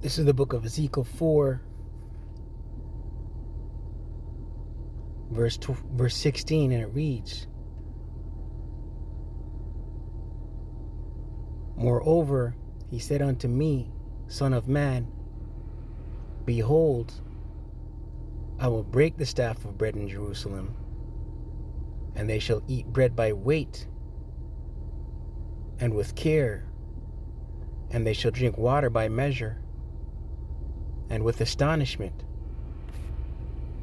This is the book of Ezekiel 4, verse 16, and it reads, Moreover, he said unto me, Son of man, behold, I will break the staff of bread in Jerusalem, and they shall eat bread by weight and with care, and they shall drink water by measure and with astonishment,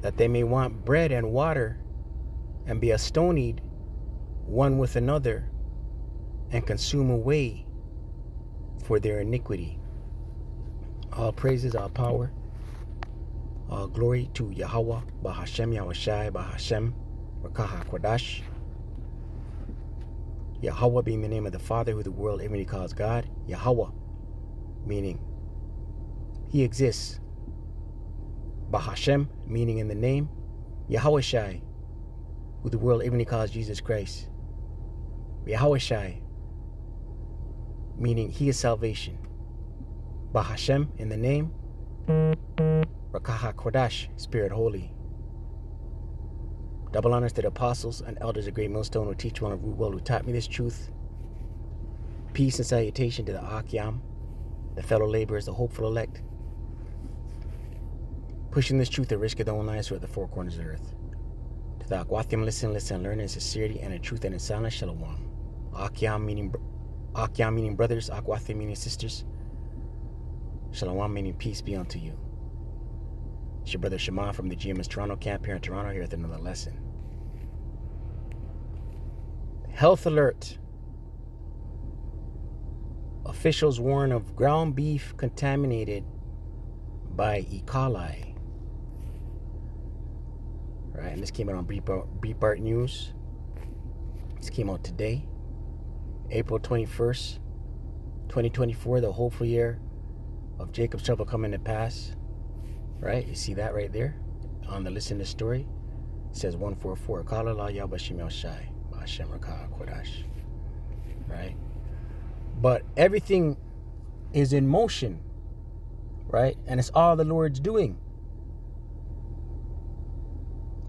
that they may want bread and water, and be astonied one with another, and consume away for their iniquity. All praises, all power, all glory to Yahweh, Bahashem Yahushai, Bahashem Rakaha Kodash. Yahweh being the name of the Father who the world everybody calls God. Yahweh meaning He exists. Bahashem meaning in the name. Yahushai, who the world everybody calls Jesus Christ. Yahushai meaning He is salvation. Bahashem in the name. Rakaha Kodash, Spirit Holy. Double honors to the apostles and elders of Great Millstone who teach one of root well, who taught me this truth. Peace and salutation to the Akyam, the fellow laborers, the hopeful elect, pushing this truth at risk of their own lives throughout the four corners of the earth. To the Akwathim, listen, learn in sincerity and in truth and in silence. Shalom. Akyam meaning brothers, Akwathim meaning sisters. Shalom meaning peace be unto you. It's your brother Shema from the GMS Toronto camp here in Toronto, here with another lesson. Health alert. Officials warn of ground beef contaminated by E. coli. Right, and this came out on Breitbart News. This came out today, April 21st, 2024, the hopeful year of Jacob's trouble coming to pass. Right, you see that right there on the listen to story. It says 144. Kala la Yabashim Shai Hashem Rakah Kodash. Right, but everything is in motion, right, and it's all the Lord's doing.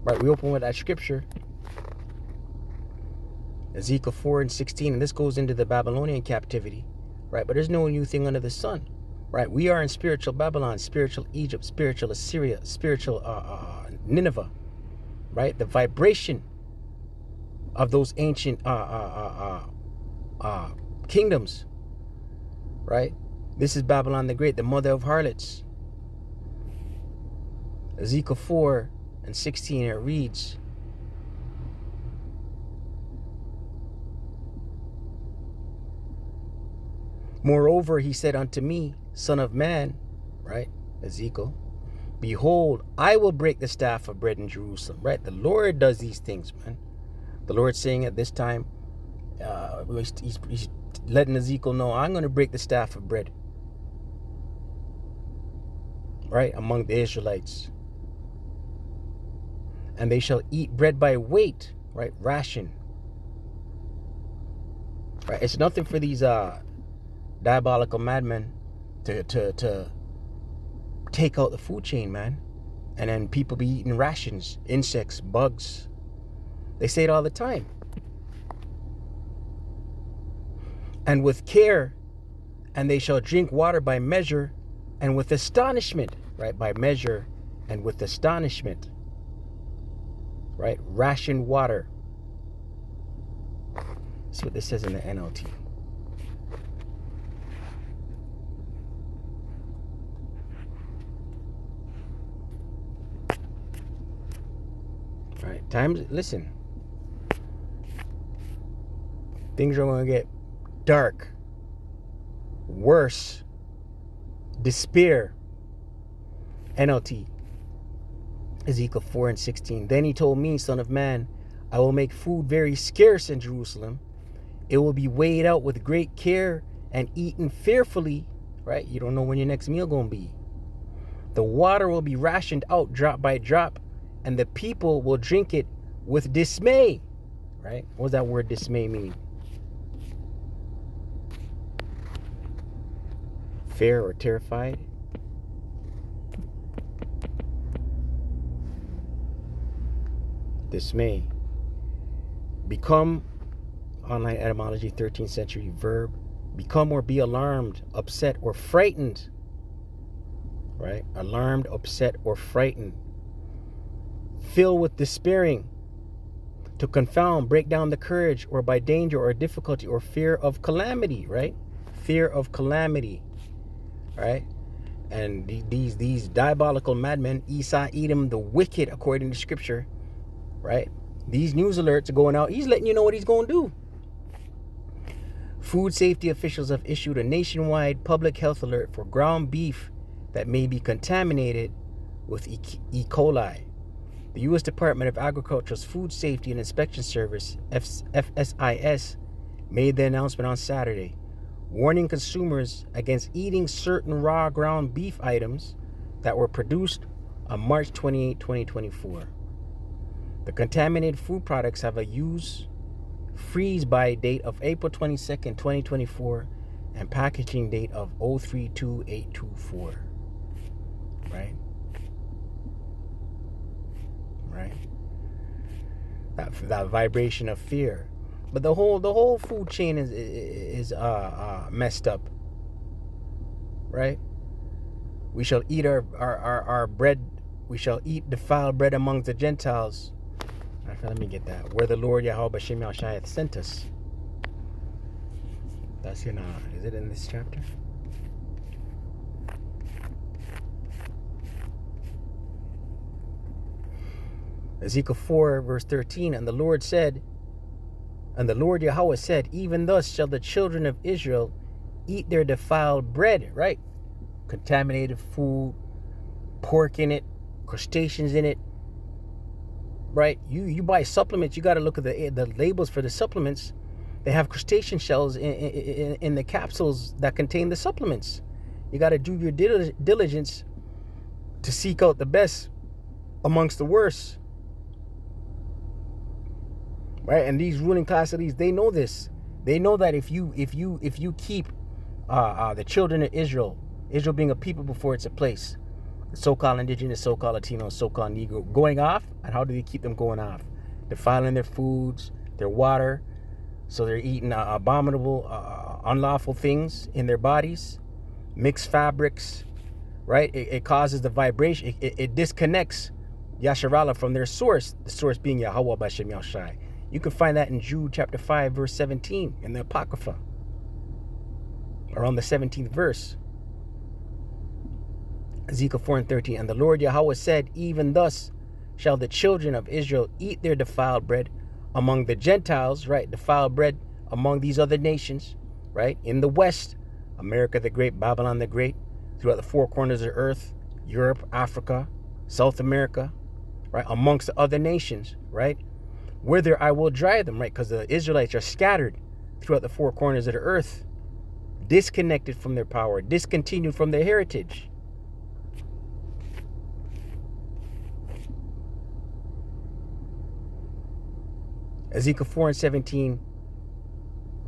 Right, we open with that scripture, Ezekiel 4 and 16, and this goes into the Babylonian captivity, right? But there's no new thing under the sun. Right, we are in spiritual Babylon, spiritual Egypt, spiritual Assyria, spiritual Nineveh. Right, the vibration of those ancient kingdoms. Right, this is Babylon the Great, the mother of harlots. Ezekiel 4 and 16, it reads, Moreover, he said unto me, Son of man, right, Ezekiel, behold, I will break the staff of bread in Jerusalem. Right, the Lord does these things, man. The Lord's saying at this time, he's letting Ezekiel know, I'm going to break the staff of bread, right, among the Israelites. And they shall eat bread by weight, right, ration. Right, it's nothing for these diabolical madmen to take out the food chain, man. And then people be eating rations, insects, bugs. They say it all the time. And with care, and they shall drink water by measure and with astonishment, right? By measure and with astonishment, right? Ration water. That's what this says in the NLT. Right, times, listen, things are going to get dark, worse, despair. NLT, Ezekiel 4 and 16. Then he told me, Son of man, I will make food very scarce in Jerusalem. It will be weighed out with great care and eaten fearfully. Right, you don't know when your next meal going to be. The water will be rationed out drop by drop, and the people will drink it with dismay. Right? What does that word dismay mean? Fear or terrified. dismay. Become, online etymology, 13th century verb. Become or be alarmed, upset, or frightened. Right? Alarmed, upset, or frightened. Fill with despairing. To confound, break down the courage, or by danger or difficulty or fear of calamity, right? Fear of calamity, right? And these diabolical madmen, Esau, Edom, the wicked, according to scripture, right? These news alerts are going out. He's letting you know what he's going to do. Food safety officials have issued a nationwide public health alert for ground beef that may be contaminated with E. coli. The U.S. Department of Agriculture's Food Safety and Inspection Service, FSIS, made the announcement on Saturday, warning consumers against eating certain raw ground beef items that were produced on March 28, 2024. The contaminated food products have a use freeze-by date of April 22nd, 2024, and packaging date of 03/2824. Right? Right? That vibration of fear. But the whole food chain is messed up. Right? We shall eat our bread. We shall eat defiled bread among the Gentiles. Let me get that. Where the Lord Yahweh B'Shem Yahushua hath sent us. That's in is it in this chapter? Ezekiel 4, verse 13, and the Lord Yahweh said, even thus shall the children of Israel eat their defiled bread, right? Contaminated food, pork in it, crustaceans in it, right? You buy supplements, you got to look at the labels for the supplements. They have crustacean shells in the capsules that contain the supplements. You got to do your diligence to seek out the best amongst the worst. Right? And these ruling class elites, they know this. They know that if you keep the children of Israel being a people before it's a place, the so-called indigenous, so-called Latino, so-called Negro, going off, and how do they keep them going off? Defiling their foods, their water, so they're eating abominable, unlawful things in their bodies, mixed fabrics, right? It causes the vibration. It disconnects Yasharallah from their source, the source being Yahweh B'Shem Yahushua. You can find that in Jude chapter 5, verse 17 in the Apocrypha, around the 17th verse. Ezekiel 4 and 13, and the Lord Yahweh said, even thus shall the children of Israel eat their defiled bread among the Gentiles, right? Defiled bread among these other nations, right? In the West, America the Great, Babylon the Great, throughout the four corners of the earth, Europe, Africa, South America, right? Amongst the other nations, right? Whither I will drive them, right? Because the Israelites are scattered throughout the four corners of the earth, disconnected from their power, discontinued from their heritage. Ezekiel 4 and 17,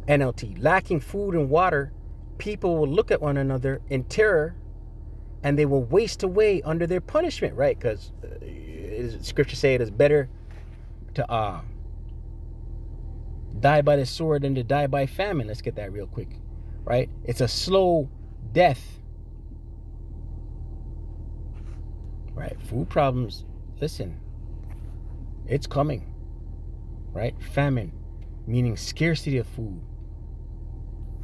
NLT. Lacking food and water, people will look at one another in terror, and they will waste away under their punishment, right? Because scripture say it is better to die by the sword than to die by famine. Let's get that real quick, right? It's a slow death, right? Food problems, listen, it's coming, right? Famine, meaning scarcity of food,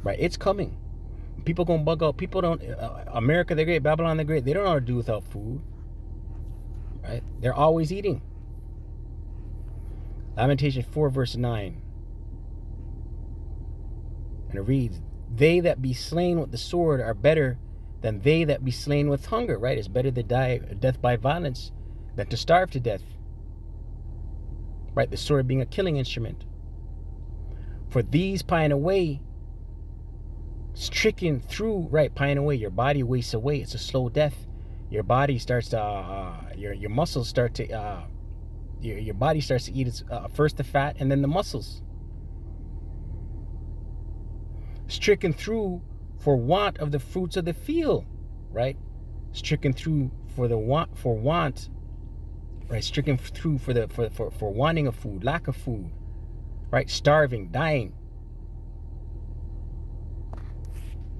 right? It's coming. People gonna bug out. People don't, America the Great, Babylon the Great, they don't know how to do without food, right? They're always eating. Lamentations 4 verse 9. And it reads, they that be slain with the sword are better than they that be slain with hunger, right? It's better to die death by violence than to starve to death, right? The sword being a killing instrument. For these pine away, stricken through, right? Pine away, your body wastes away. It's a slow death. Your body starts to, your muscles start to, your body starts to eat its, first the fat and then the muscles. Stricken through for want of the fruits of the field, right? Stricken through for want right? Stricken through for wanting of food, lack of food, right? Starving, dying.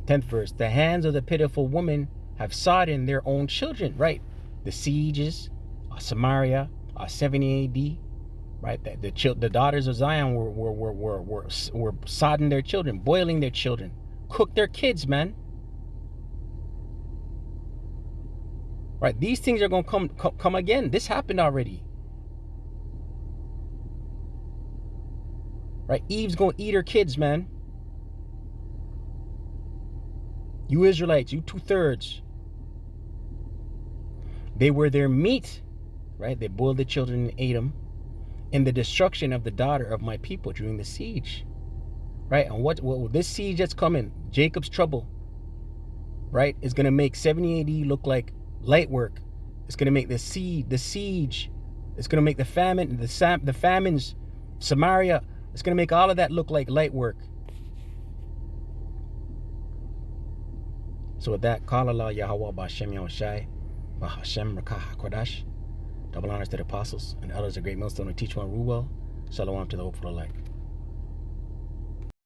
10th verse, the hands of the pitiful woman have sodden their own children, right? The sieges of Samaria, 70 AD, right? The daughters of Zion were sodding their children, boiling their children, cook their kids, man. Right? These things are going to come again. This happened already. Right? Eve's going to eat her kids, man. You Israelites, you 2/3. They were their meat, right? They boiled the children and ate them in the destruction of the daughter of my people during the siege, right? And what this siege that's coming, Jacob's trouble, right, is going to make 70 AD look like light work. It's going to make the siege. It's going to make the famines, Samaria. It's going to make all of that look like light work. So with that, call Allah Yahweh Ba'Shem Yahushai, Ba'Hashem Rakah HaKodash. Double honors to the apostles and elders of Great Millstone who teach one rule well. Shalom to the hopeful alike.